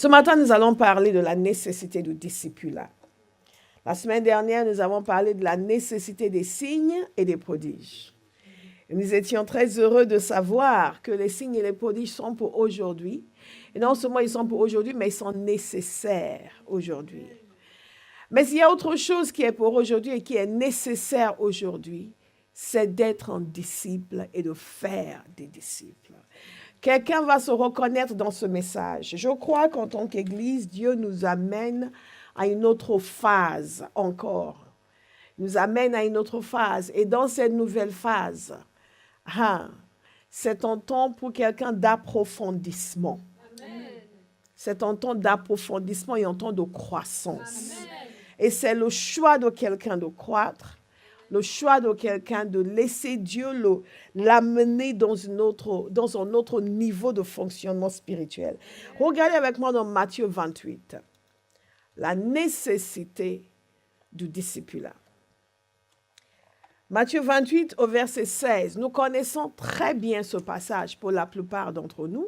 Ce matin, nous allons parler de la nécessité du discipulat. La semaine dernière, nous avons parlé de la nécessité des signes et des prodiges. Et nous étions très heureux de savoir que les signes et les prodiges sont pour aujourd'hui. Et non seulement ils sont pour aujourd'hui, mais ils sont nécessaires aujourd'hui. Mais il y a autre chose qui est pour aujourd'hui et qui est nécessaire aujourd'hui, c'est d'être un disciple et de faire des disciples. Quelqu'un va se reconnaître dans ce message. Je crois qu'en tant qu'Église, Dieu nous amène à une autre phase encore. Il nous amène à une autre phase. Et dans cette nouvelle phase, c'est un temps pour quelqu'un d'approfondissement. C'est un temps d'approfondissement et un temps de croissance. Amen. Et c'est le choix de quelqu'un de croître, le choix de quelqu'un de laisser Dieu l'amener dans un autre niveau de fonctionnement spirituel. Regardez avec moi dans Matthieu 28, la nécessité du discipulat. Matthieu 28 au verset 16, nous connaissons très bien ce passage pour la plupart d'entre nous.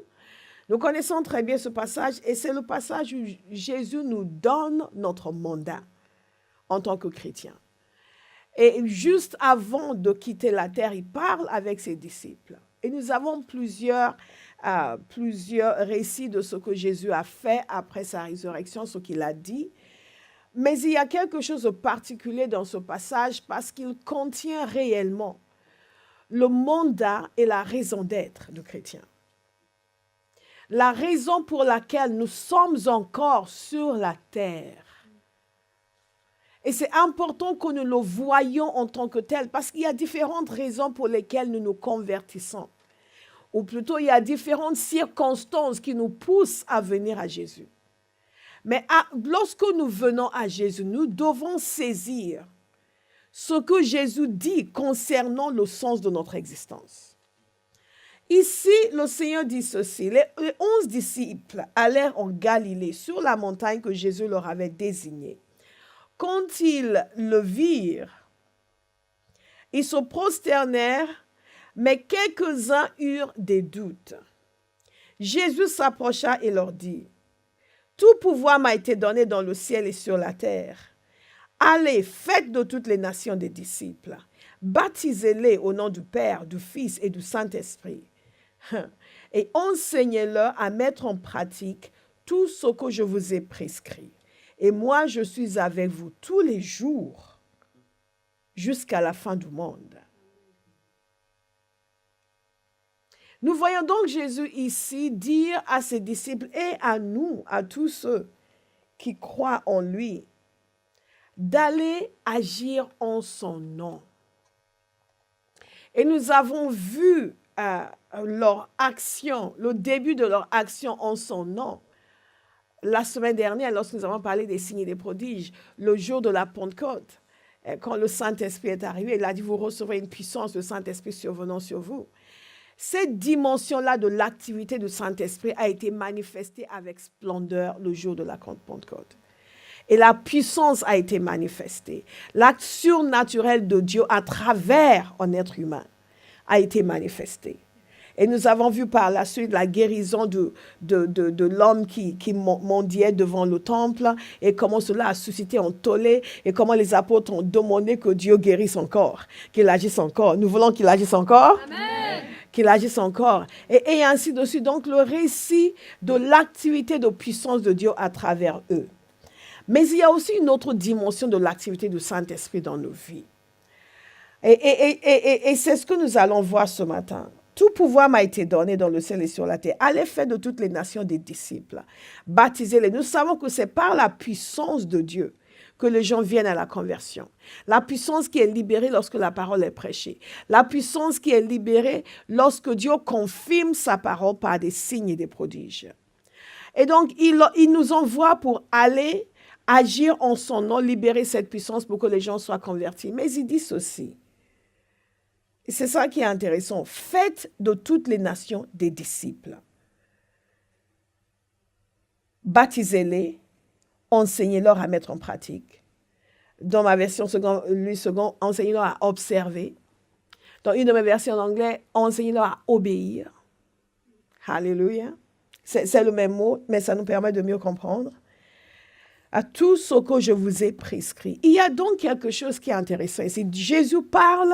Nous connaissons très bien ce passage et c'est le passage où Jésus nous donne notre mandat en tant que chrétien. Et juste avant de quitter la terre, il parle avec ses disciples. Et nous avons plusieurs récits de ce que Jésus a fait après sa résurrection, ce qu'il a dit. Mais il y a quelque chose de particulier dans ce passage parce qu'il contient réellement le mandat et la raison d'être du chrétien. La raison pour laquelle nous sommes encore sur la terre. Et c'est important que nous le voyions en tant que tel, parce qu'il y a différentes raisons pour lesquelles nous nous convertissons. Ou plutôt, il y a différentes circonstances qui nous poussent à venir à Jésus. Mais lorsque nous venons à Jésus, nous devons saisir ce que Jésus dit concernant le sens de notre existence. Ici, le Seigneur dit ceci, les 11 disciples allèrent en Galilée, sur la montagne que Jésus leur avait désignée. Quand ils le virent, ils se prosternèrent, mais quelques-uns eurent des doutes. Jésus s'approcha et leur dit, « Tout pouvoir m'a été donné dans le ciel et sur la terre. Allez, faites de toutes les nations des disciples. Baptisez-les au nom du Père, du Fils et du Saint-Esprit. Et enseignez-leur à mettre en pratique tout ce que je vous ai prescrit. Et moi, je suis avec vous tous les jours jusqu'à la fin du monde. » Nous voyons donc Jésus ici dire à ses disciples et à nous, à tous ceux qui croient en lui, d'aller agir en son nom. Et nous avons vu leur action, le début de leur action en son nom. La semaine dernière, lorsque nous avons parlé des signes et des prodiges, le jour de la Pentecôte, quand le Saint-Esprit est arrivé, il a dit, vous recevrez une puissance de Saint-Esprit survenant sur vous. Cette dimension-là de l'activité du Saint-Esprit a été manifestée avec splendeur le jour de la Pentecôte. Et la puissance a été manifestée. L'acte surnaturel de Dieu à travers un être humain a été manifesté. Et nous avons vu par la suite la guérison de l'homme qui mendiait devant le temple et comment cela a suscité un tollé et comment les apôtres ont demandé que Dieu guérisse encore, qu'il agisse encore. Nous voulons qu'il agisse encore. Amen. Qu'il agisse encore. Et ainsi de suite. Donc le récit de l'activité de puissance de Dieu à travers eux. Mais il y a aussi une autre dimension de l'activité du Saint-Esprit dans nos vies. Et c'est ce que nous allons voir ce matin. Tout pouvoir m'a été donné dans le ciel et sur la terre. Allez faire de toutes les nations des disciples. Baptisez-les. Nous savons que c'est par la puissance de Dieu que les gens viennent à la conversion. La puissance qui est libérée lorsque la parole est prêchée. La puissance qui est libérée lorsque Dieu confirme sa parole par des signes et des prodiges. Et donc, il nous envoie pour aller agir en son nom, libérer cette puissance pour que les gens soient convertis. Mais il dit ceci. Et c'est ça qui est intéressant. Faites de toutes les nations des disciples. Baptisez-les, enseignez-leur à mettre en pratique. Dans ma version second, enseignez-leur à observer. Dans une de mes versions en anglais, enseignez-leur à obéir. Alléluia. C'est le même mot, mais ça nous permet de mieux comprendre. À tout ce que je vous ai prescrit. Il y a donc quelque chose qui est intéressant ici. Jésus parle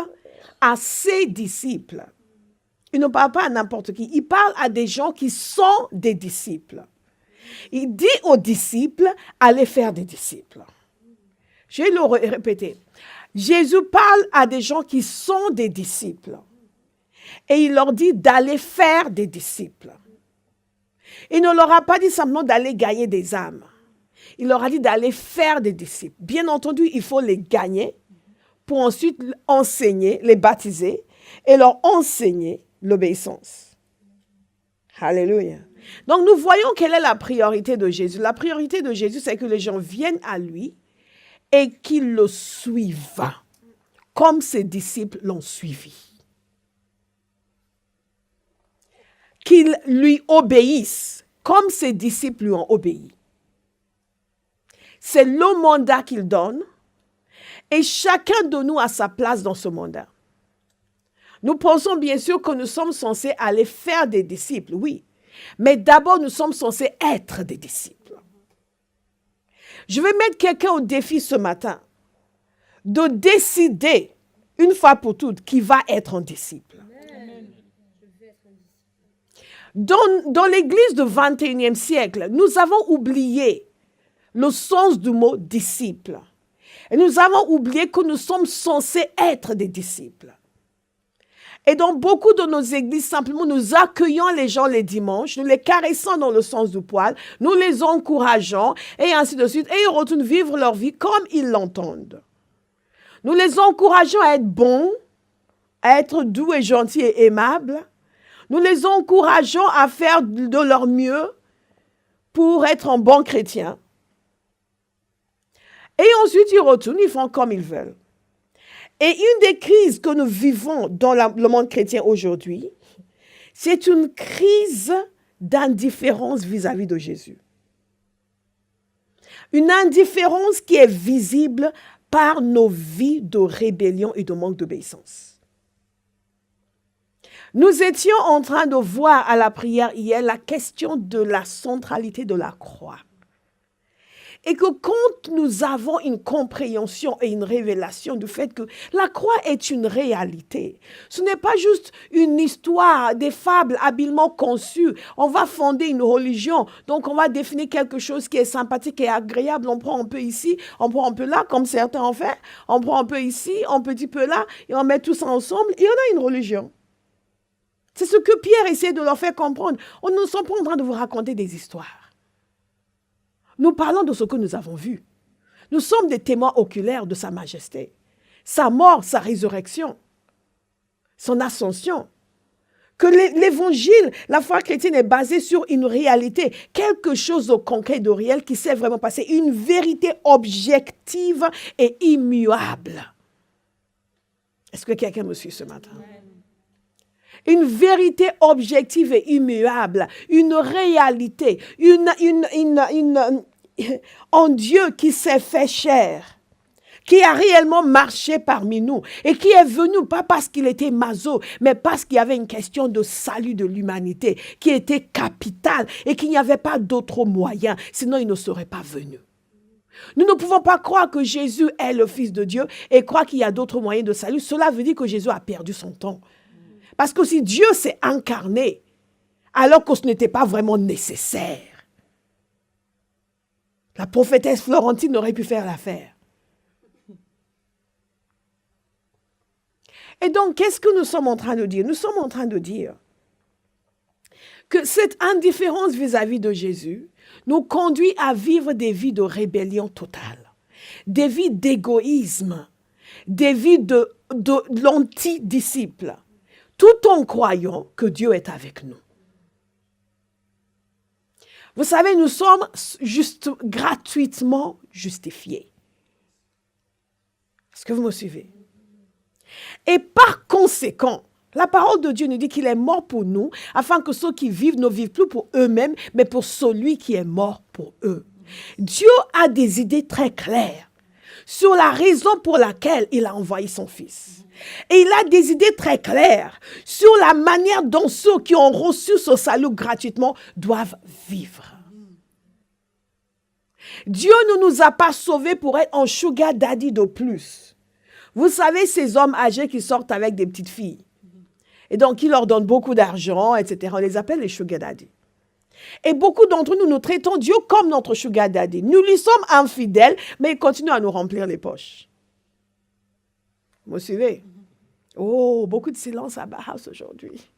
à ses disciples. Il ne parle pas à n'importe qui. Il parle à des gens qui sont des disciples. Il dit aux disciples, allez faire des disciples. Je vais le répéter. Jésus parle à des gens qui sont des disciples. Et il leur dit d'aller faire des disciples. Il ne leur a pas dit simplement d'aller gagner des âmes. Il leur a dit d'aller faire des disciples. Bien entendu, il faut les gagner pour ensuite enseigner, les baptiser et leur enseigner l'obéissance. Alléluia. Donc, nous voyons quelle est la priorité de Jésus. La priorité de Jésus, c'est que les gens viennent à lui et qu'ils le suivent, comme ses disciples l'ont suivi. Qu'ils lui obéissent, comme ses disciples lui ont obéi. C'est le mandat qu'il donne et chacun de nous a sa place dans ce mandat. Nous pensons bien sûr que nous sommes censés aller faire des disciples, oui. Mais d'abord, nous sommes censés être des disciples. Je vais mettre quelqu'un au défi ce matin de décider une fois pour toutes qui va être un disciple. Dans l'église du 21e siècle, nous avons oublié le sens du mot disciple. Et nous avons oublié que nous sommes censés être des disciples. Et dans beaucoup de nos églises, simplement, nous accueillons les gens les dimanches, nous les caressons dans le sens du poil, nous les encourageons, et ainsi de suite, et ils retournent vivre leur vie comme ils l'entendent. Nous les encourageons à être bons, à être doux et gentils et aimables. Nous les encourageons à faire de leur mieux pour être un bon chrétien. Et ensuite, ils retournent, ils font comme ils veulent. Et une des crises que nous vivons dans le monde chrétien aujourd'hui, c'est une crise d'indifférence vis-à-vis de Jésus. Une indifférence qui est visible par nos vies de rébellion et de manque d'obéissance. Nous étions en train de voir à la prière hier la question de la centralité de la croix. Et que quand nous avons une compréhension et une révélation du fait que la croix est une réalité, ce n'est pas juste une histoire, des fables habilement conçues. On va fonder une religion, donc on va définir quelque chose qui est sympathique et agréable. On prend un peu ici, on prend un peu là, comme certains ont fait. On prend un peu ici, un petit peu là, et on met tout ça ensemble, et on a une religion. C'est ce que Pierre essaie de leur faire comprendre. On ne sommes pas en train de vous raconter des histoires. Nous parlons de ce que nous avons vu. Nous sommes des témoins oculaires de sa majesté. Sa mort, sa résurrection, son ascension. Que l'évangile, la foi chrétienne est basée sur une réalité, quelque chose de concret, de réel qui s'est vraiment passé. Une vérité objective et immuable. Est-ce que quelqu'un me suit ce matin? Une vérité objective et immuable, une réalité, en Dieu qui s'est fait chair, qui a réellement marché parmi nous et qui est venu pas parce qu'il était maso, mais parce qu'il y avait une question de salut de l'humanité qui était capitale et qu'il n'y avait pas d'autre moyen, sinon il ne serait pas venu. Nous ne pouvons pas croire que Jésus est le Fils de Dieu et croire qu'il y a d'autres moyens de salut. Cela veut dire que Jésus a perdu son temps. Parce que si Dieu s'est incarné, alors que ce n'était pas vraiment nécessaire, la prophétesse Florentine n'aurait pu faire l'affaire. Et donc, qu'est-ce que nous sommes en train de dire? Nous sommes en train de dire que cette indifférence vis-à-vis de Jésus nous conduit à vivre des vies de rébellion totale, des vies d'égoïsme, des vies de l'anti-disciple, tout en croyant que Dieu est avec nous. Vous savez, nous sommes juste gratuitement justifiés. Est-ce que vous me suivez? Et par conséquent, la parole de Dieu nous dit qu'il est mort pour nous, afin que ceux qui vivent ne vivent plus pour eux-mêmes, mais pour celui qui est mort pour eux. Dieu a des idées très claires sur la raison pour laquelle il a envoyé son Fils. Et il a des idées très claires sur la manière dont ceux qui ont reçu ce salut gratuitement doivent vivre. Dieu ne nous a pas sauvés pour être un sugar daddy de plus. Vous savez, ces hommes âgés qui sortent avec des petites filles. Et donc, ils leur donnent beaucoup d'argent, etc. On les appelle les sugar daddy. Et beaucoup d'entre nous, nous traitons Dieu comme notre sugar daddy. Nous lui sommes infidèles, mais il continue à nous remplir les poches. Vous me suivez? Oh, beaucoup de silence à Bauhaus aujourd'hui.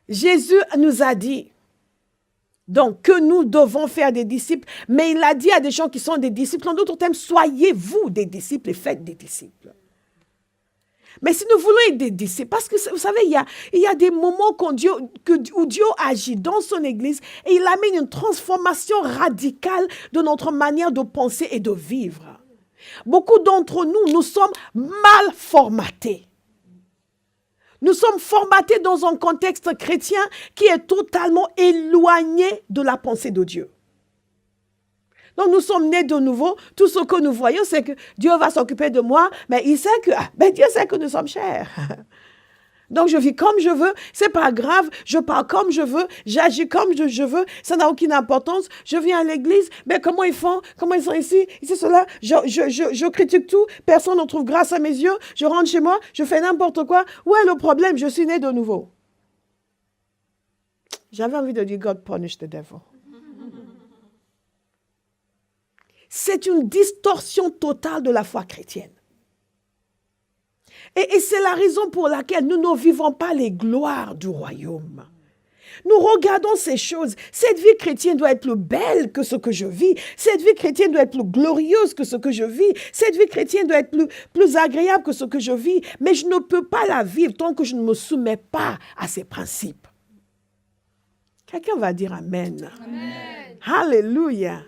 Jésus nous a dit donc que nous devons faire des disciples, mais il a dit à des gens qui sont des disciples, en d'autres termes, soyez-vous des disciples et faites des disciples. Mais si nous voulons être des disciples, parce que vous savez, il y a des moments où Dieu agit dans son Église et il amène une transformation radicale de notre manière de penser et de vivre. Beaucoup d'entre nous, nous sommes mal formatés. Nous sommes formatés dans un contexte chrétien qui est totalement éloigné de la pensée de Dieu. Donc nous sommes nés de nouveau. Tout ce que nous voyons, c'est que Dieu va s'occuper de moi, mais il sait que, Dieu sait que nous sommes chers. Donc je vis comme je veux, c'est pas grave, je parle comme je veux, j'agis comme je veux, ça n'a aucune importance. Je viens à l'église, mais comment ils font, comment ils sont ici, cela, je critique tout, personne ne trouve grâce à mes yeux, je rentre chez moi, je fais n'importe quoi. Où est le problème? Je suis né de nouveau. J'avais envie de dire God punish the devil. C'est une distorsion totale de la foi chrétienne. Et c'est la raison pour laquelle nous ne vivons pas les gloires du royaume. Nous regardons ces choses. Cette vie chrétienne doit être plus belle que ce que je vis. Cette vie chrétienne doit être plus glorieuse que ce que je vis. Cette vie chrétienne doit être plus agréable que ce que je vis. Mais je ne peux pas la vivre tant que je ne me soumets pas à ces principes. Quelqu'un va dire Amen. Amen. Alléluia.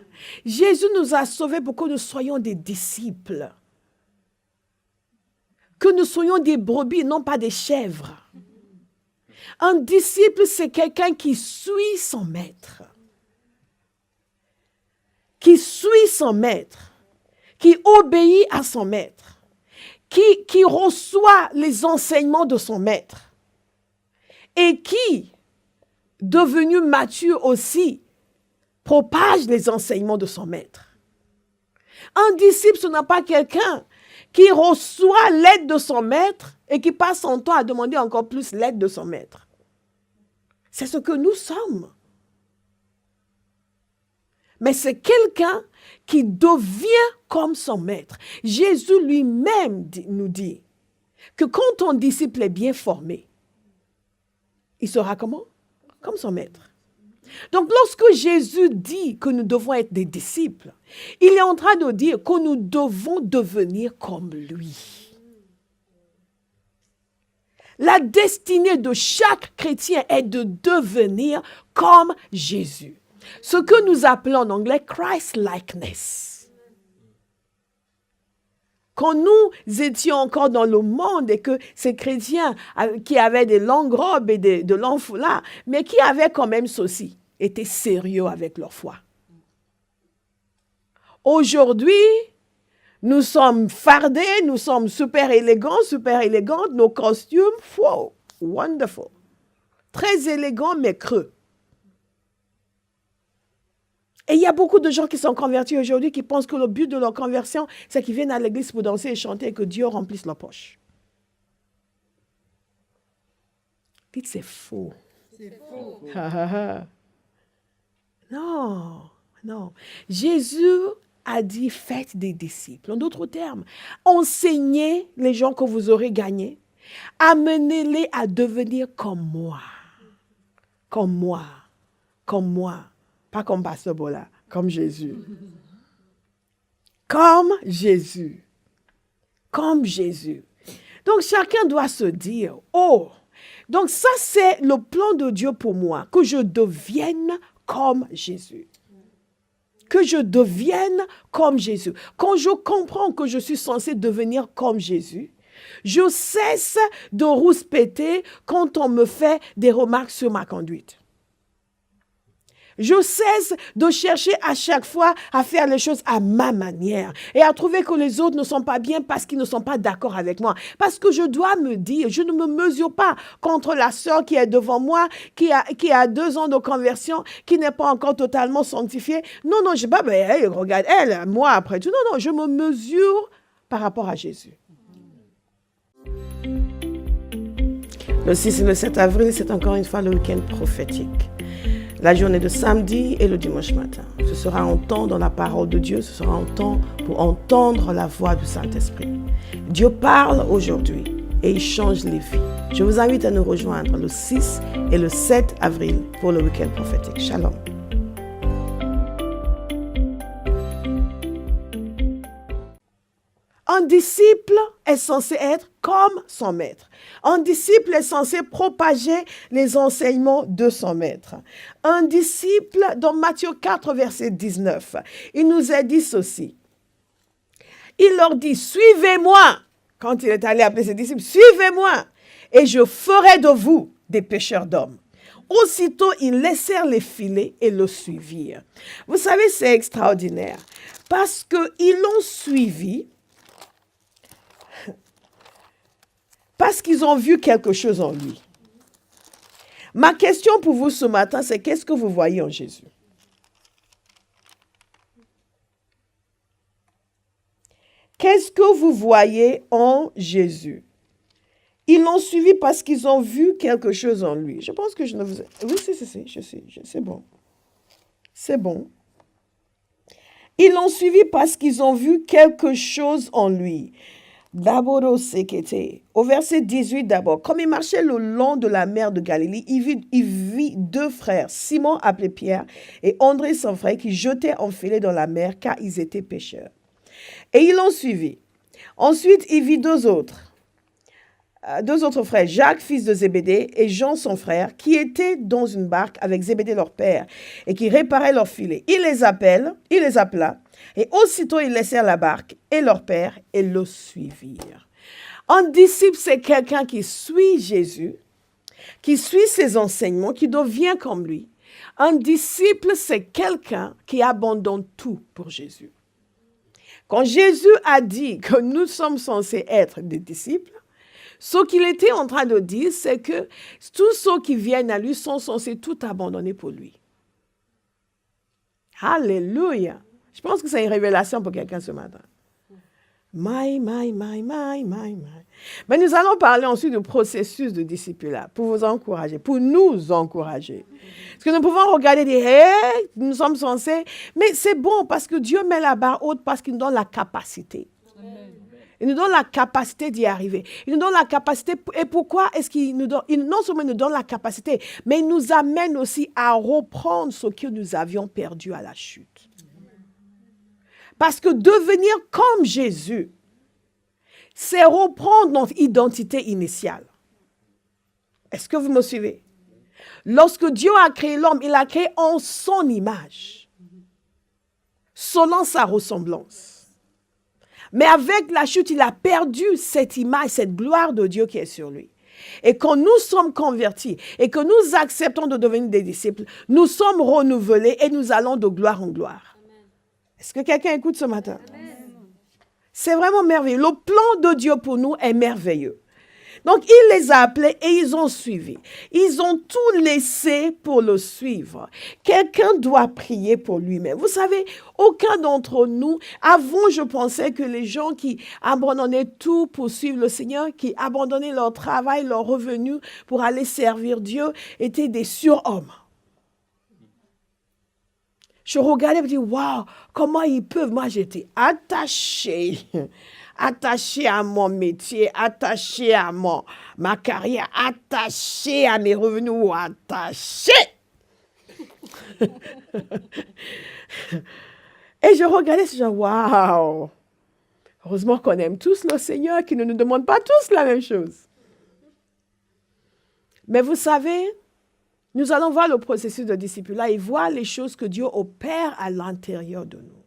Jésus nous a sauvés pour que nous soyons des disciples. Que nous soyons des brebis, non pas des chèvres. Un disciple, c'est quelqu'un qui suit son maître. Qui suit son maître. Qui obéit à son maître. Qui reçoit les enseignements de son maître. Et qui, devenu mature aussi, propage les enseignements de son maître. Un disciple, ce n'est pas quelqu'un qui reçoit l'aide de son maître et qui passe son temps à demander encore plus l'aide de son maître. C'est ce que nous sommes. Mais c'est quelqu'un qui devient comme son maître. Jésus lui-même nous dit que quand ton disciple est bien formé, il sera comment? Comme son maître. Donc, lorsque Jésus dit que nous devons être des disciples, il est en train de dire que nous devons devenir comme lui. La destinée de chaque chrétien est de devenir comme Jésus. Ce que nous appelons en anglais Christ-likeness. Quand nous étions encore dans le monde et que ces chrétiens qui avaient des longues robes et de longs foulards, mais qui avaient quand même ceci, étaient sérieux avec leur foi. Aujourd'hui, nous sommes fardés, nous sommes super élégants, super élégantes, nos costumes, wow, wonderful. Très élégants mais creux. Et il y a beaucoup de gens qui sont convertis aujourd'hui qui pensent que le but de leur conversion, c'est qu'ils viennent à l'église pour danser et chanter et que Dieu remplisse leur poche. Dites, c'est faux. C'est faux. Non, non. Jésus a dit, faites des disciples. En d'autres termes, enseignez les gens que vous aurez gagnés. Amenez-les à devenir comme moi. Comme moi. Comme moi. Pas comme Pasteur Bola, comme Jésus. Comme Jésus. Comme Jésus. Donc, chacun doit se dire, oh, donc ça, c'est le plan de Dieu pour moi, que je devienne comme Jésus. Que je devienne comme Jésus. Quand je comprends que je suis censé devenir comme Jésus, je cesse de rouspéter quand on me fait des remarques sur ma conduite. Je cesse de chercher à chaque fois à faire les choses à ma manière et à trouver que les autres ne sont pas bien parce qu'ils ne sont pas d'accord avec moi. Parce que je dois me dire, je ne me mesure pas contre la sœur qui est devant moi, qui a 2 ans de conversion, qui n'est pas encore totalement sanctifiée. Non, je ne sais pas, mais hey, regarde, elle, moi après tout. Non, je me mesure par rapport à Jésus. Le 6 et le 7 avril, c'est encore une fois le week-end prophétique. La journée de samedi et le dimanche matin. Ce sera un temps dans la parole de Dieu, ce sera un temps pour entendre la voix du Saint-Esprit. Dieu parle aujourd'hui et il change les vies. Je vous invite à nous rejoindre le 6 et le 7 avril pour le week-end prophétique. Shalom. Un disciple est censé être comme son maître. Un disciple est censé propager les enseignements de son maître. Un disciple, dans Matthieu 4, verset 19, il nous a dit ceci. Il leur dit, suivez-moi. Quand il est allé appeler ses disciples, suivez-moi et je ferai de vous des pêcheurs d'hommes. Aussitôt, ils laissèrent les filets et le suivirent. Vous savez, c'est extraordinaire parce qu'ils l'ont suivi parce qu'ils ont vu quelque chose en lui. Ma question pour vous ce matin, c'est qu'est-ce que vous voyez en Jésus? Qu'est-ce que vous voyez en Jésus? Ils l'ont suivi parce qu'ils ont vu quelque chose en lui. Je pense que je ne vous... Oui, c'est bon. C'est bon. Ils l'ont suivi parce qu'ils ont vu quelque chose en lui. D'abord, au verset 18 d'abord, comme il marchait le long de la mer de Galilée, il vit 2 frères, Simon appelé Pierre et André son frère, qui jetaient un filet dans la mer car ils étaient pêcheurs. Et ils l'ont suivi. Ensuite, il vit 2 autres frères, Jacques, fils de Zébédée, et Jean, son frère, qui étaient dans une barque avec Zébédée, leur père, et qui réparaient leur filet. Il les appela, et aussitôt ils laissèrent la barque et leur père et le suivirent. Un disciple, c'est quelqu'un qui suit Jésus, qui suit ses enseignements, qui devient comme lui. Un disciple, c'est quelqu'un qui abandonne tout pour Jésus. Quand Jésus a dit que nous sommes censés être des disciples, ce qu'il était en train de dire, c'est que tous ceux qui viennent à lui sont censés tout abandonner pour lui. Alléluia. Je pense que c'est une révélation pour quelqu'un ce matin. Mais nous allons parler ensuite du processus de discipulat pour vous encourager, pour nous encourager. Parce que nous pouvons regarder et dire, hey, nous sommes censés, mais c'est bon parce que Dieu met la barre haute parce qu'il nous donne la capacité. Amen. Il nous donne la capacité d'y arriver. Il nous donne la capacité. Et pourquoi est-ce qu'il nous donne? Non seulement il nous donne la capacité, mais il nous amène aussi à reprendre ce que nous avions perdu à la chute. Parce que devenir comme Jésus, c'est reprendre notre identité initiale. Est-ce que vous me suivez? Lorsque Dieu a créé l'homme, il l'a créé en son image, selon sa ressemblance. Mais avec la chute, il a perdu cette image, cette gloire de Dieu qui est sur lui. Et quand nous sommes convertis et que nous acceptons de devenir des disciples, nous sommes renouvelés et nous allons de gloire en gloire. Est-ce que quelqu'un écoute ce matin? Amen. C'est vraiment merveilleux. Le plan de Dieu pour nous est merveilleux. Donc, il les a appelés et ils ont suivi. Ils ont tout laissé pour le suivre. Quelqu'un doit prier pour lui-même. Vous savez, aucun d'entre nous, avant, je pensais que les gens qui abandonnaient tout pour suivre le Seigneur, qui abandonnaient leur travail, leur revenu pour aller servir Dieu, étaient des surhommes. Je regardais et me disais, waouh, comment ils peuvent? Moi, j'étais attachée à mon métier, attachée à ma carrière, attachée à mes revenus, attachée. Et je regardais ce genre, waouh, heureusement qu'on aime tous le Seigneur, qui ne nous demande pas tous la même chose. Mais vous savez, nous allons voir le processus de discipulat et voir les choses que Dieu opère à l'intérieur de nous.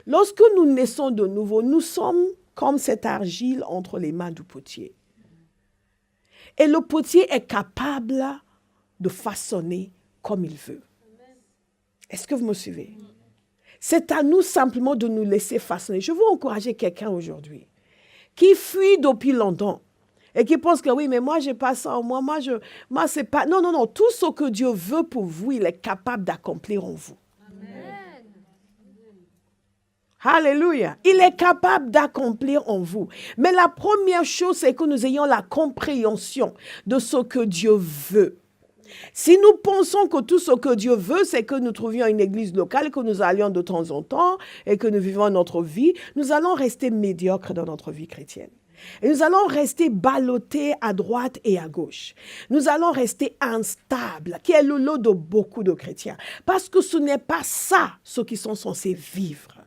Lorsque nous naissons de nouveau, nous sommes comme cette argile entre les mains du potier. Et le potier est capable de façonner comme il veut. Est-ce que vous me suivez? C'est à nous simplement de nous laisser façonner. Je veux encourager quelqu'un aujourd'hui qui fuit depuis longtemps et qui pense que oui, mais moi, j'ai pas ça en moi, moi, c'est pas... Non, non, non, tout ce que Dieu veut pour vous, il est capable d'accomplir en vous. Amen. Alléluia. Il est capable d'accomplir en vous. Mais la première chose, c'est que nous ayons la compréhension de ce que Dieu veut. Si nous pensons que tout ce que Dieu veut, c'est que nous trouvions une église locale, que nous allions de temps en temps et que nous vivons notre vie, nous allons rester médiocres dans notre vie chrétienne. Et nous allons rester ballottés à droite et à gauche. Nous allons rester instables, qui est le lot de beaucoup de chrétiens. Parce que ce n'est pas ça ce qu'ils sont censés vivre.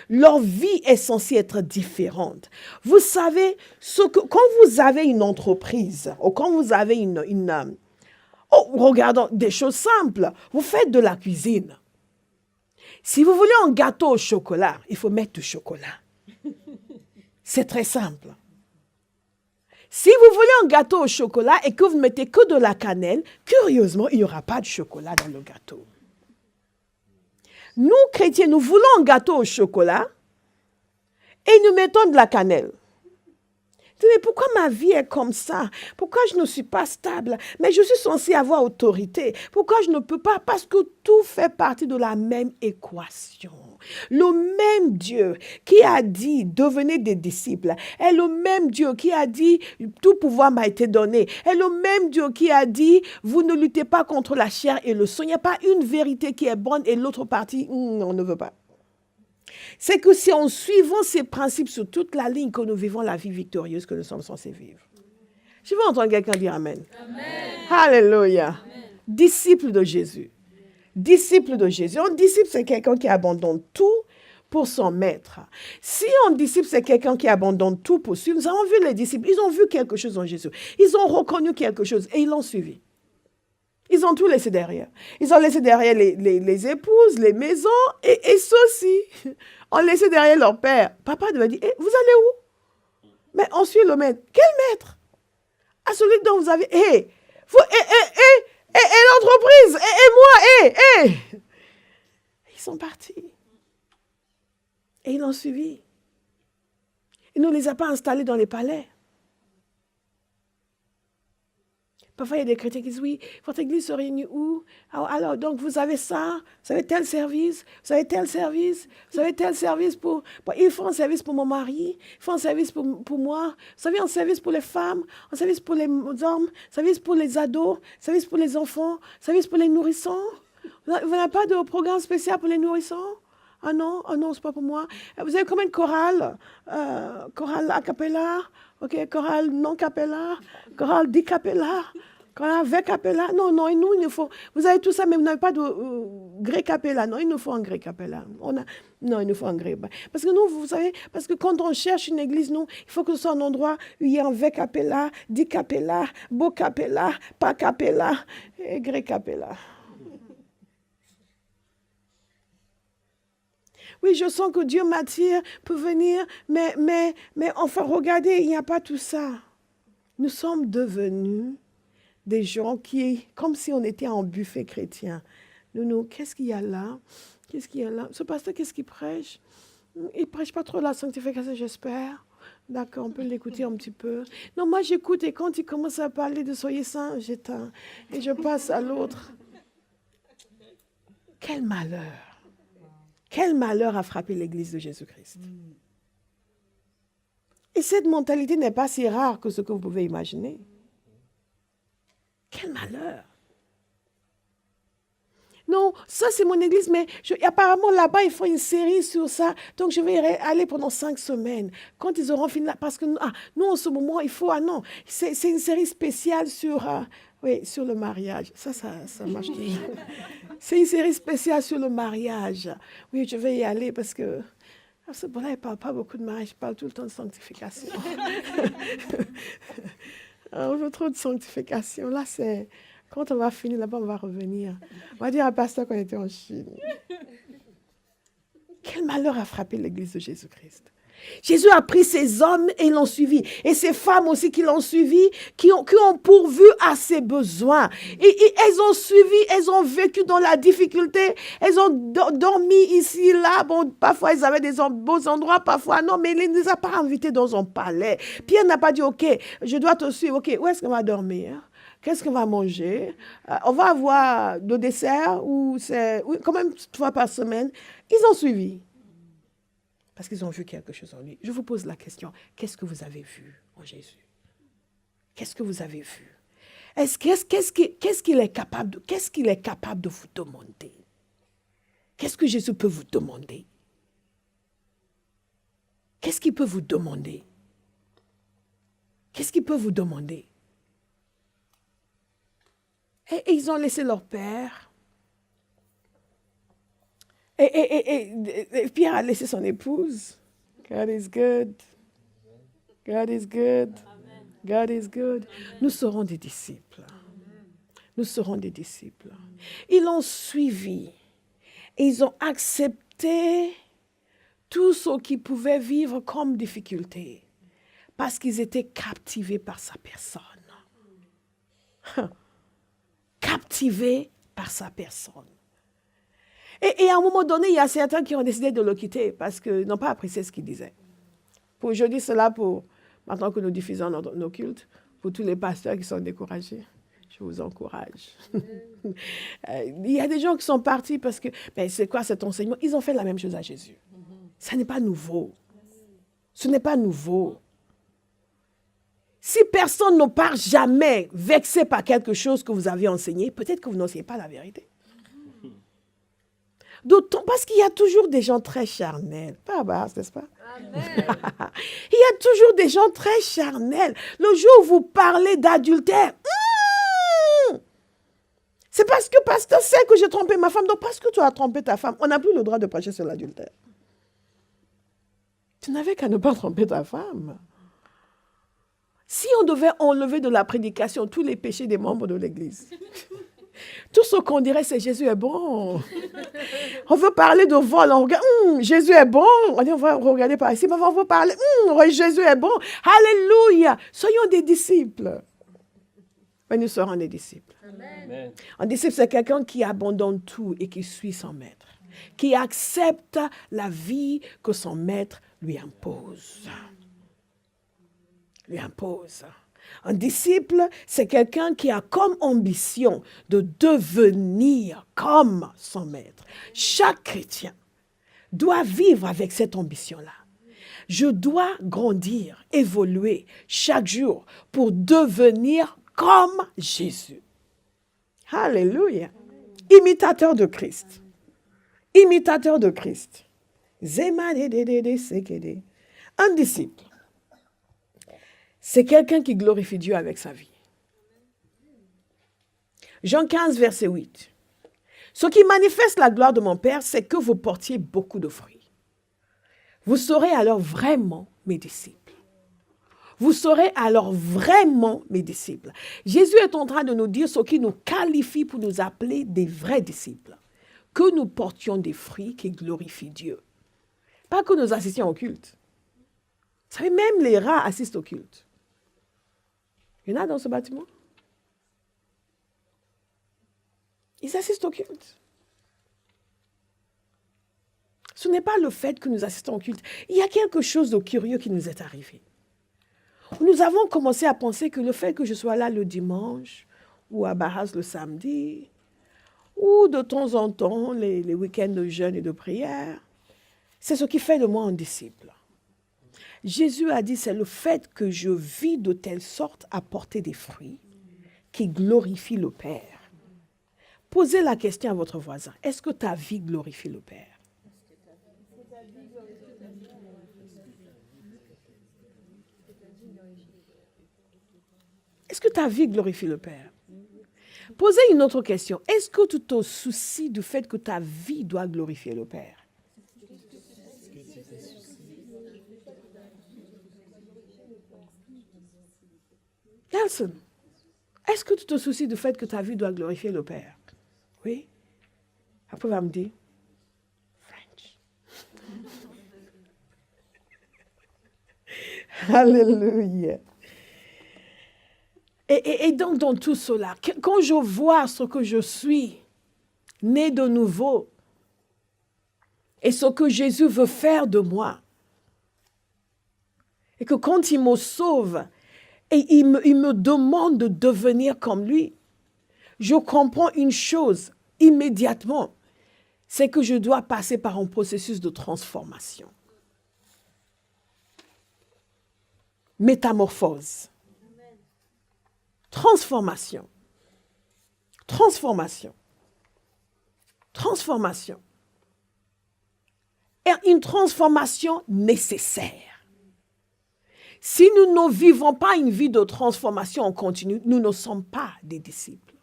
Leur vie est censée être différente. Vous savez, quand vous avez une entreprise, ou quand vous avez regardons des choses simples. Vous faites de la cuisine. Si vous voulez un gâteau au chocolat, il faut mettre du chocolat. C'est très simple. Si vous voulez un gâteau au chocolat et que vous ne mettez que de la cannelle, curieusement, il n'y aura pas de chocolat dans le gâteau. Nous, chrétiens, nous voulons un gâteau au chocolat et nous mettons de la cannelle. Mais pourquoi ma vie est comme ça? Pourquoi je ne suis pas stable? Mais je suis censée avoir autorité. Pourquoi je ne peux pas? Parce que tout fait partie de la même équation. Le même Dieu qui a dit « devenez des disciples » est le même Dieu qui a dit « tout pouvoir m'a été donné » est le même Dieu qui a dit « vous ne luttez pas contre la chair et le sang ». Il n'y a pas une vérité qui est bonne et l'autre partie, on ne veut pas. C'est que c'est en suivant ces principes sur toute la ligne que nous vivons la vie victorieuse que nous sommes censés vivre. Je veux entendre quelqu'un dire Amen. Amen. Alléluia. Amen. Disciple de Jésus. Disciple de Jésus. Un disciple, c'est quelqu'un qui abandonne tout pour son maître. Si un disciple, c'est quelqu'un qui abandonne tout pour suivre, nous avons vu les disciples, ils ont vu quelque chose en Jésus. Ils ont reconnu quelque chose et ils l'ont suivi. Ils ont tout laissé derrière. Ils ont laissé derrière les épouses, les maisons et ceux-ci ont laissé derrière leur père. Papa devait dire, vous allez où? Mais on suit le maître. Quel maître? À celui dont vous avez... l'entreprise, moi, Ils sont partis. Et ils l'ont suivi. Il ne les a pas installés dans les palais. Parfois, il y a des chrétiens qui disent, oui, votre église se réunit où? Alors, donc, vous avez ça, vous avez tel service, vous avez tel service, vous avez tel service pour... Il faut un service pour mon mari, il faut un service pour moi, vous avez un service pour les femmes, un service pour les hommes, un service pour les ados, un service pour les enfants, un service pour les nourrissons. Vous n'avez pas de programme spécial pour les nourrissons? Ah non, c'est pas pour moi. Vous avez combien de chorales? Chorale a cappella, ok, chorale non cappella, chorale di cappella, chorale avec cappella. Non, nous, il nous faut... Vous avez tout ça, mais vous n'avez pas de gré cappella. Non, il nous faut un gré cappella. Non, il nous faut un gré. Parce que nous, vous savez, parce que quand on cherche une église, nous, il faut que ce soit un endroit où il y a un avec cappella, di cappella, beau cappella, pas cappella et gré cappella. Oui, je sens que Dieu m'attire pour venir, mais enfin, regardez, il n'y a pas tout ça. Nous sommes devenus des gens qui, comme si on était en buffet chrétien. Nous, qu'est-ce qu'il y a là? Qu'est-ce qu'il y a là? Ce pasteur, qu'est-ce qu'il prêche? Il ne prêche pas trop la sanctification, j'espère. D'accord, on peut l'écouter un petit peu. Non, moi j'écoute et quand il commence à parler de soyez saints, j'éteins et je passe à l'autre. Quel malheur! Quel malheur a frappé l'Église de Jésus-Christ. Et cette mentalité n'est pas si rare que ce que vous pouvez imaginer. Quel malheur. Non, ça c'est mon église, mais apparemment là-bas, ils font une série sur ça. Donc je vais aller pendant 5 semaines. Quand ils auront fini là, parce que nous en ce moment, il faut... non, c'est une série spéciale sur le mariage. Ça marche toujours. C'est une série spéciale sur le mariage. Oui, je vais y aller parce que... À ce moment-là, il ne parle pas beaucoup de mariage, il parle tout le temps de sanctification. On veut trop de sanctification. Là, c'est... Quand on va finir là-bas, on va revenir. On va dire à pasteur qu'on était en Chine. Quel malheur a frappé l'Église de Jésus-Christ. Jésus a pris ces hommes et l'ont suivi. Et ces femmes aussi qui l'ont suivi, qui ont pourvu à ses besoins. Et elles ont suivi, elles ont vécu dans la difficulté. Elles ont dormi ici, là. Bon, parfois, elles avaient des beaux endroits, parfois non. Mais il ne les a pas invités dans un palais. Pierre n'a pas dit, OK, je dois te suivre. OK, où est-ce qu'on va dormir? Qu'est-ce qu'on va manger? On va avoir le dessert ou c'est quand même 3 fois par semaine. Ils ont suivi. Parce qu'ils ont vu quelque chose en lui. Je vous pose la question, qu'est-ce que vous avez vu en Jésus? Qu'est-ce que vous avez vu? Qu'est-ce qu'il est capable de vous demander? Qu'est-ce que Jésus peut vous demander? Qu'est-ce qu'il peut vous demander? Qu'est-ce qu'il peut vous demander? Et ils ont laissé leur père. Et Pierre a laissé son épouse. God is good. God is good. God is good. Nous serons des disciples. Nous serons des disciples. Ils l'ont suivi. Et ils ont accepté tout ce qu'ils pouvaient vivre comme difficulté. Parce qu'ils étaient captivés par sa personne. Captivés par sa personne. Et à un moment donné, il y a certains qui ont décidé de le quitter parce qu'ils n'ont pas apprécié ce qu'il disait. Je dis cela pour, maintenant que nous diffusons nos cultes, pour tous les pasteurs qui sont découragés. Je vous encourage. Il y a des gens qui sont partis parce que, mais c'est quoi cet enseignement? Ils ont fait la même chose à Jésus. Ça n'est pas nouveau. Ce n'est pas nouveau. Si personne ne part jamais vexé par quelque chose que vous avez enseigné, peut-être que vous n'enseignez pas la vérité. D'autant parce qu'il y a toujours des gens très charnels. Pas bas, n'est-ce pas? Amen. Il y a toujours des gens très charnels. Le jour où vous parlez d'adultère, c'est parce que pasteur sait que j'ai trompé ma femme. Donc parce que tu as trompé ta femme, on n'a plus le droit de prêcher sur l'adultère. Tu n'avais qu'à ne pas tromper ta femme. Si on devait enlever de la prédication tous les péchés des membres de l'Église, tout ce qu'on dirait, c'est Jésus est bon. On veut parler de vol, on regarde, Jésus est bon. On va regarder par ici, mais on veut parler, Jésus est bon. Alléluia. Soyons des disciples. Mais nous serons des disciples. Amen. Un disciple, c'est quelqu'un qui abandonne tout et qui suit son maître. Qui accepte la vie que son maître lui impose. Lui impose. Un disciple, c'est quelqu'un qui a comme ambition de devenir comme son maître. Chaque chrétien doit vivre avec cette ambition-là. Je dois grandir, évoluer chaque jour pour devenir comme Jésus. Alléluia. Imitateur de Christ. Imitateur de Christ. Un disciple, c'est quelqu'un qui glorifie Dieu avec sa vie. Jean 15, verset 8. Ce qui manifeste la gloire de mon Père, c'est que vous portiez beaucoup de fruits. Vous serez alors vraiment mes disciples. Vous serez alors vraiment mes disciples. Jésus est en train de nous dire ce qui nous qualifie pour nous appeler des vrais disciples. Que nous portions des fruits qui glorifient Dieu. Pas que nous assistions au culte. Vous savez, même les rats assistent au culte. Il y en a dans ce bâtiment. Ils assistent au culte. Ce n'est pas le fait que nous assistons au culte. Il y a quelque chose de curieux qui nous est arrivé. Nous avons commencé à penser que le fait que je sois là le dimanche, ou à Barras le samedi, ou de temps en temps les week-ends de jeûne et de prière, c'est ce qui fait de moi un disciple. Jésus a dit, c'est le fait que je vis de telle sorte à porter des fruits qui glorifient le Père. Posez la question à votre voisin, est-ce que ta vie glorifie le Père? Est-ce que ta vie glorifie le Père? Posez une autre question. Est-ce que tu te soucies du fait que ta vie doit glorifier le Père? Nelson, est-ce que tu te soucies du fait que ta vie doit glorifier le Père? Oui? Après, va me dire, French. Alléluia. Et donc, dans tout cela, quand je vois ce que je suis, né de nouveau, et ce que Jésus veut faire de moi, et que quand il me sauve, et il me demande de devenir comme lui, je comprends une chose immédiatement, c'est que je dois passer par un processus de transformation. Métamorphose. Transformation. Transformation. Transformation. Et une transformation nécessaire. Si nous ne vivons pas une vie de transformation en continu, nous ne sommes pas des disciples.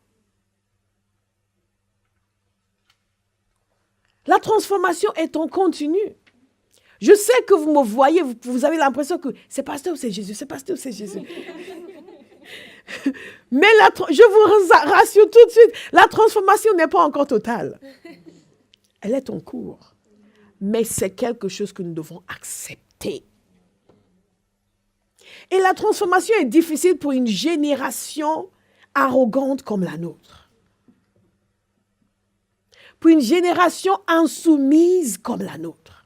La transformation est en continu. Je sais que vous me voyez, vous avez l'impression que c'est pasteur ou c'est Jésus, c'est pasteur ou c'est Jésus. Mais je vous rassure tout de suite, la transformation n'est pas encore totale. Elle est en cours. Mais c'est quelque chose que nous devons accepter. Et la transformation est difficile pour une génération arrogante comme la nôtre. Pour une génération insoumise comme la nôtre.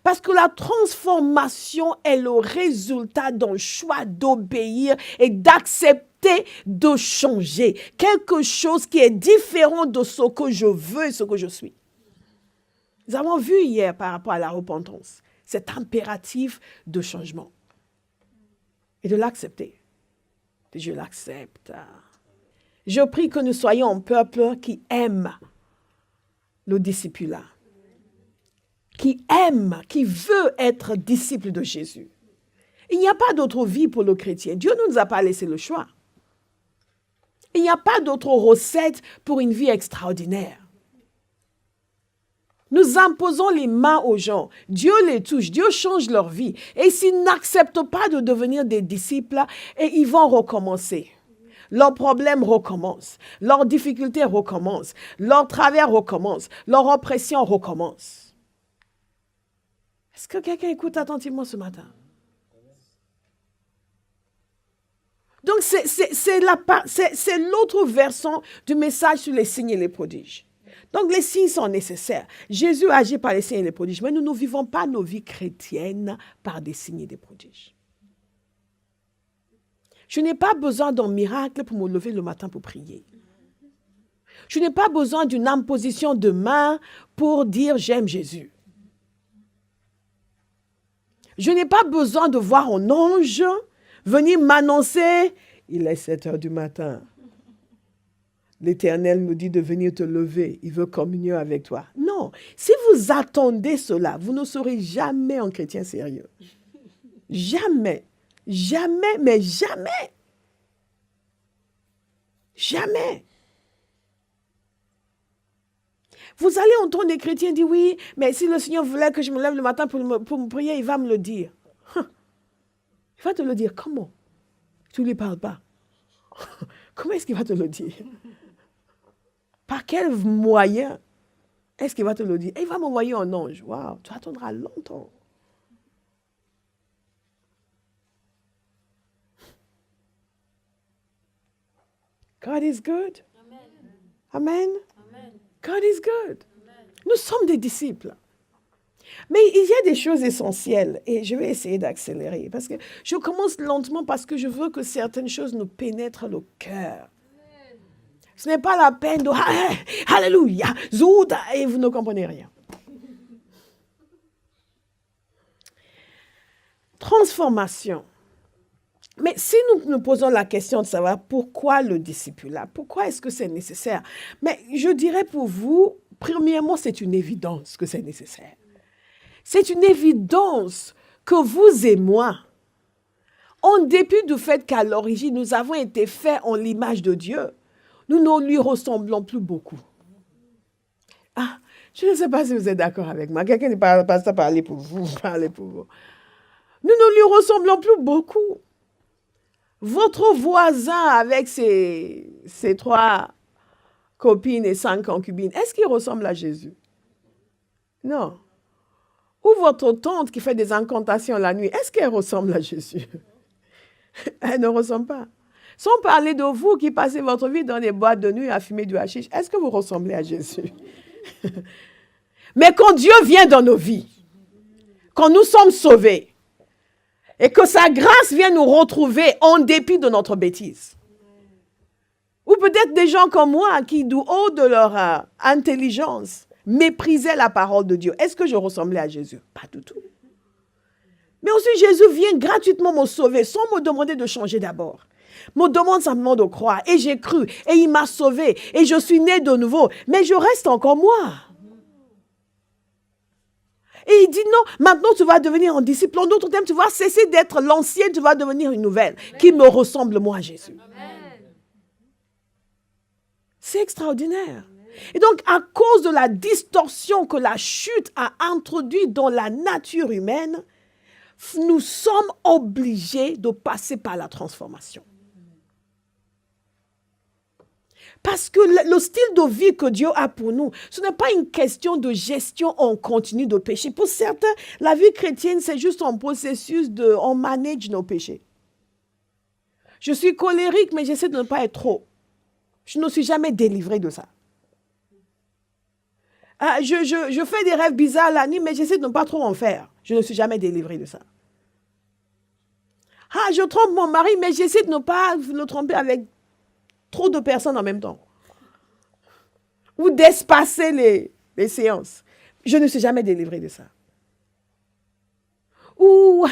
Parce que la transformation est le résultat d'un choix d'obéir et d'accepter de changer. Quelque chose qui est différent de ce que je veux et ce que je suis. Nous avons vu hier par rapport à la repentance, cet impératif de changement. Et de l'accepter. Je l'accepte. Je prie que nous soyons un peuple qui aime le discipulat. Qui aime, qui veut être disciple de Jésus. Il n'y a pas d'autre vie pour le chrétien. Dieu ne nous a pas laissé le choix. Il n'y a pas d'autre recette pour une vie extraordinaire. Nous imposons les mains aux gens. Dieu les touche. Dieu change leur vie. Et s'ils n'acceptent pas de devenir des disciples, et ils vont recommencer. Leurs problèmes recommencent. Leurs difficultés recommencent. Leurs travers recommencent. Leur oppression recommence. Est-ce que quelqu'un écoute attentivement ce matin? Donc, c'est l'autre versant du message sur les signes et les prodiges. Donc, les signes sont nécessaires. Jésus agit par les signes et les prodiges, mais nous ne vivons pas nos vies chrétiennes par des signes et des prodiges. Je n'ai pas besoin d'un miracle pour me lever le matin pour prier. Je n'ai pas besoin d'une imposition de main pour dire « j'aime Jésus ». Je n'ai pas besoin de voir un ange venir m'annoncer « il est 7 heures du matin ». L'Éternel nous dit de venir te lever. Il veut communier avec toi. Non. Si vous attendez cela, vous ne serez jamais un chrétien sérieux. Jamais. Jamais, mais jamais. Jamais. Vous allez entendre des chrétiens dire oui, mais si le Seigneur voulait que je me lève le matin pour me prier, il va me le dire. Il va te le dire. Comment? Tu ne lui parles pas. Comment est-ce qu'il va te le dire? Par quel moyen est-ce qu'il va te le dire? Et il va m'envoyer un ange. Waouh, tu attendras longtemps. God is good. Amen. Amen. God is good. Amen. Nous sommes des disciples. Mais il y a des choses essentielles et je vais essayer d'accélérer parce que je commence lentement parce que je veux que certaines choses nous pénètrent le cœur. Ce n'est pas la peine de « Alléluia, Zouda » et vous ne comprenez rien. Transformation. Mais si nous nous posons la question de savoir pourquoi le discipulat, pourquoi est-ce que c'est nécessaire? Mais je dirais pour vous, premièrement, c'est une évidence que c'est nécessaire. C'est une évidence que vous et moi, en dépit du fait qu'à l'origine, nous avons été faits en l'image de Dieu, nous ne lui ressemblons plus beaucoup. Ah, je ne sais pas si vous êtes d'accord avec moi. Quelqu'un ne parle pas ça, parlez pour vous, parlez pour vous. Nous ne lui ressemblons plus beaucoup. Votre voisin avec ses 3 copines et 5 concubines, est-ce qu'il ressemble à Jésus? Non. Ou votre tante qui fait des incantations la nuit, est-ce qu'elle ressemble à Jésus? Elle ne ressemble pas. Sans parler de vous qui passez votre vie dans des boîtes de nuit à fumer du hashish, est-ce que vous ressemblez à Jésus? Mais quand Dieu vient dans nos vies, quand nous sommes sauvés, et que sa grâce vient nous retrouver en dépit de notre bêtise, ou peut-être des gens comme moi qui, du haut de leur intelligence, méprisaient la parole de Dieu. Est-ce que je ressemblais à Jésus? Pas du tout. Mais aussi Jésus vient gratuitement me sauver sans me demander de changer d'abord. Me demande simplement de croire. Et j'ai cru. Et il m'a sauvé. Et je suis né de nouveau. Mais je reste encore moi. Et il dit non, maintenant tu vas devenir un disciple. En d'autres termes, tu vas cesser d'être l'ancienne, tu vas devenir une nouvelle qui me ressemble moi à Jésus. Amen. C'est extraordinaire. Et donc, à cause de la distorsion que la chute a introduite dans la nature humaine, nous sommes obligés de passer par la transformation. Parce que le style de vie que Dieu a pour nous, ce n'est pas une question de gestion en continu de péché. Pour certains, la vie chrétienne, c'est juste un processus on manage nos péchés. Je suis colérique, mais j'essaie de ne pas être trop. Je ne suis jamais délivré de ça. Je fais des rêves bizarres la nuit, mais j'essaie de ne pas trop en faire. Je ne suis jamais délivré de ça. Je trompe mon mari, mais j'essaie de ne pas le tromper avec trop de personnes en même temps. Ou d'espacer les séances. Je ne suis jamais délivré de ça. Ou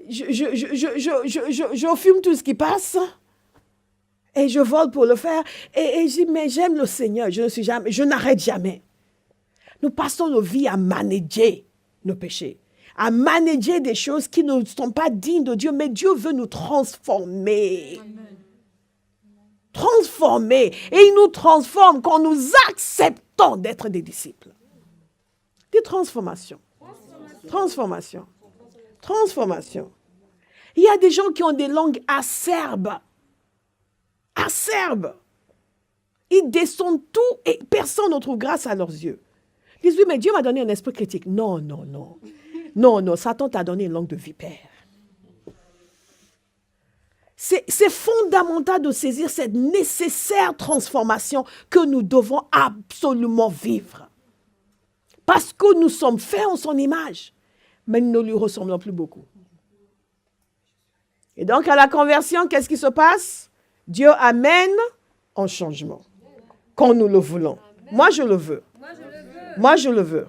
je fume tout ce qui passe et je vole pour le faire. Et je dis, mais j'aime le Seigneur, je n'arrête jamais. Nous passons nos vies à manager nos péchés, à manager des choses qui ne sont pas dignes de Dieu, mais Dieu veut nous transformer. Amen. Transformer. Et il nous transforme quand nous acceptons d'être des disciples. Des transformations. Transformation. Transformation. Il y a des gens qui ont des langues acerbes. Acerbes. Ils descendent tout et personne ne trouve grâce à leurs yeux. Ils disent, oui, mais Dieu m'a donné un esprit critique. Non, non, non. Non, non, Satan t'a donné une langue de vipère. C'est fondamental de saisir cette nécessaire transformation que nous devons absolument vivre. Parce que nous sommes faits en son image, mais nous ne lui ressemblons plus beaucoup. Et donc, à la conversion, qu'est-ce qui se passe? Dieu amène un changement, quand nous le voulons. Moi, je le veux. Moi, je le veux.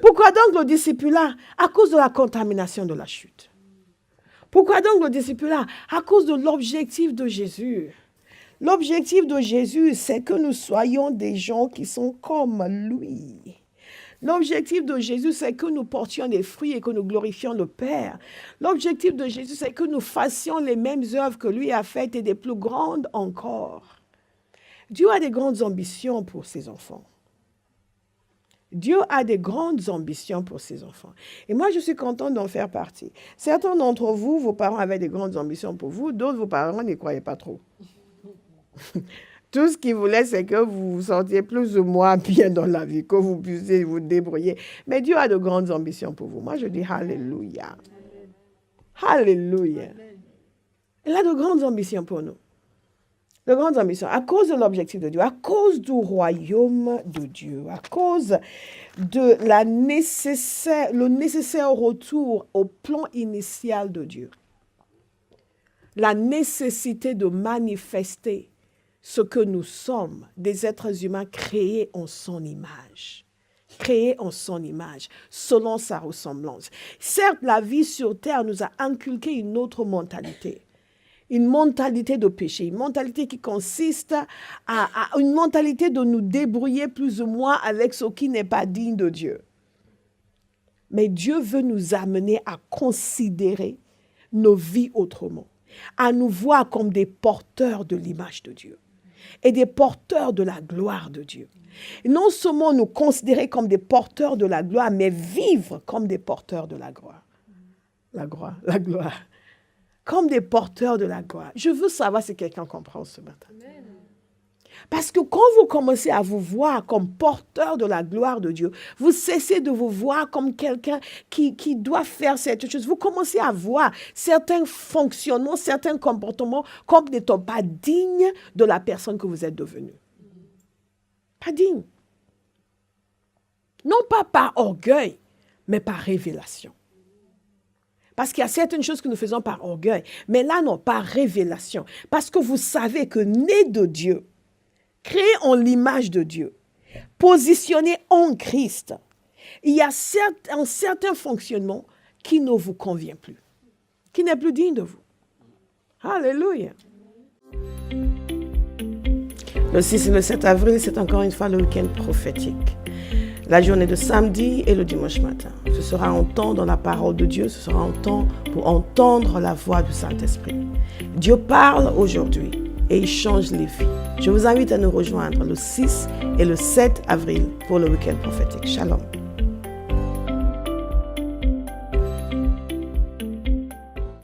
Pourquoi donc le discipulat? À cause de la contamination de la chute. Pourquoi donc le discipulat? À cause de l'objectif de Jésus. L'objectif de Jésus, c'est que nous soyons des gens qui sont comme lui. L'objectif de Jésus, c'est que nous portions des fruits et que nous glorifions le Père. L'objectif de Jésus, c'est que nous fassions les mêmes œuvres que lui a faites et des plus grandes encore. Dieu a des grandes ambitions pour ses enfants. Dieu a des grandes ambitions pour ses enfants. Et moi, je suis contente d'en faire partie. Certains d'entre vous, vos parents avaient des grandes ambitions pour vous. D'autres, vos parents n'y croyaient pas trop. Tout ce qu'ils voulaient, c'est que vous vous sentiez plus ou moins bien dans la vie, que vous puissiez vous débrouiller. Mais Dieu a de grandes ambitions pour vous. Moi, je dis Alléluia. Alléluia. Il a de grandes ambitions pour nous. De grandes ambitions, à cause de l'objectif de Dieu, à cause du royaume de Dieu, à cause de le nécessaire retour au plan initial de Dieu. La nécessité de manifester ce que nous sommes, des êtres humains créés en son image. Créés en son image, selon sa ressemblance. Certes, la vie sur terre nous a inculqué une autre mentalité. Une mentalité de péché, une mentalité qui consiste à une mentalité de nous débrouiller plus ou moins avec ce qui n'est pas digne de Dieu. Mais Dieu veut nous amener à considérer nos vies autrement, à nous voir comme des porteurs de l'image de Dieu et des porteurs de la gloire de Dieu. Et non seulement nous considérer comme des porteurs de la gloire, mais vivre comme des porteurs de la gloire. La gloire. Comme des porteurs de la gloire. Je veux savoir si quelqu'un comprend ce matin. Amen. Parce que quand vous commencez à vous voir comme porteur de la gloire de Dieu, vous cessez de vous voir comme quelqu'un qui doit faire cette chose. Vous commencez à voir certains fonctionnements, certains comportements comme n'étant pas dignes de la personne que vous êtes devenue. Pas digne. Non pas par orgueil, mais par révélation. Parce qu'il y a certaines choses que nous faisons par orgueil, mais là non, par révélation. Parce que vous savez que né de Dieu, créé en l'image de Dieu, positionné en Christ, il y a un certain fonctionnement qui ne vous convient plus, qui n'est plus digne de vous. Alléluia. Le 6 et le 7 avril, c'est encore une fois le week-end prophétique. La journée de samedi et le dimanche matin. Ce sera un temps dans la parole de Dieu, ce sera un temps pour entendre la voix du Saint-Esprit. Dieu parle aujourd'hui et il change les vies. Je vous invite à nous rejoindre le 6 et le 7 avril pour le week-end prophétique. Shalom.